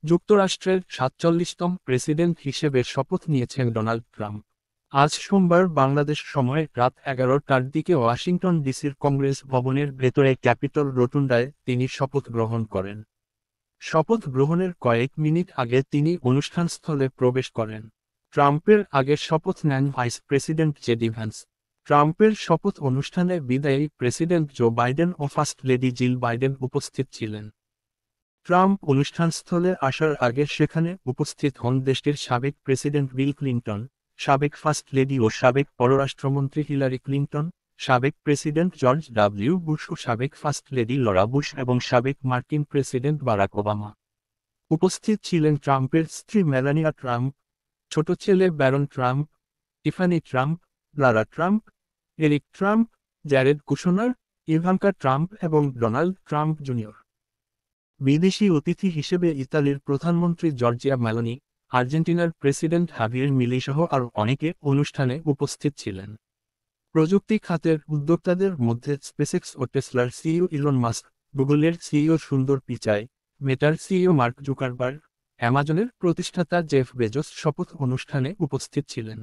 যুক্তরাষ্ট্রের ৪৭তম প্রেসিডেন্ট হিসেবে শপথ নিয়েছেন ডোনাল্ড ট্রাম্প। আজ সোমবার বাংলাদেশ সময় রাত ১১টার দিকে ওয়াশিংটন ডিসির কংগ্রেস ভবনের ভেতরে ক্যাপিটল রোটুন্ডায় তিনি শপথ গ্রহণ করেন। শপথ গ্রহণের কয়েক মিনিট আগে তিনি অনুষ্ঠানস্থলে প্রবেশ করেন। ট্রাম্পের আগে শপথ নেন ভাইস প্রেসিডেন্ট জেডি ভ্যান্স। ট্রাম্পের শপথ অনুষ্ঠানে বিদায়ী প্রেসিডেন্ট জো বাইডেন ও ফার্স্ট লেডি জিল বাইডেন উপস্থিত ছিলেন। ট্রাম্প অনুষ্ঠানস্থলে আসার আগে সেখানে উপস্থিত হন দেশটির সাবেক প্রেসিডেন্ট বিল ক্লিন্টন, সাবেক ফার্স্ট লেডি ও সাবেক পররাষ্ট্রমন্ত্রী হিলারি ক্লিন্টন, সাবেক প্রেসিডেন্ট জর্জ ডব্লিউ বুশ ও সাবেক ফার্স্ট লেডি লরা বুশ এবং সাবেক মার্কিন প্রেসিডেন্ট বারাক ওবামা। উপস্থিত ছিলেন ট্রাম্পের স্ত্রী মেলানিয়া ট্রাম্প, ছোট ছেলে Barron Trump, Tiffany Trump, Lara Trump, Eric Trump, Jared Kushner, Ivanka Trump এবং ডোনাল্ড ট্রাম্প জুনিয়র। বিদেশি অতিথি হিসেবে ইতালির প্রধানমন্ত্রী জর্জিয়া মেলোনি, আর্জেন্টিনার প্রেসিডেন্ট হাভিয়ের মিলি সহ আরও অনেকে অনুষ্ঠানে উপস্থিত ছিলেন। প্রযুক্তি খাতের উদ্যোক্তাদের মধ্যে স্পেসএক্স ও টেসলার সিইও ইলন মাস্ক, গুগলের সিইও সুন্দর পিচাই, মেটার সিইও মার্ক জুকারবার্গ, অ্যামাজনের প্রতিষ্ঠাতা জেফ বেজোস শপথ অনুষ্ঠানে উপস্থিত ছিলেন।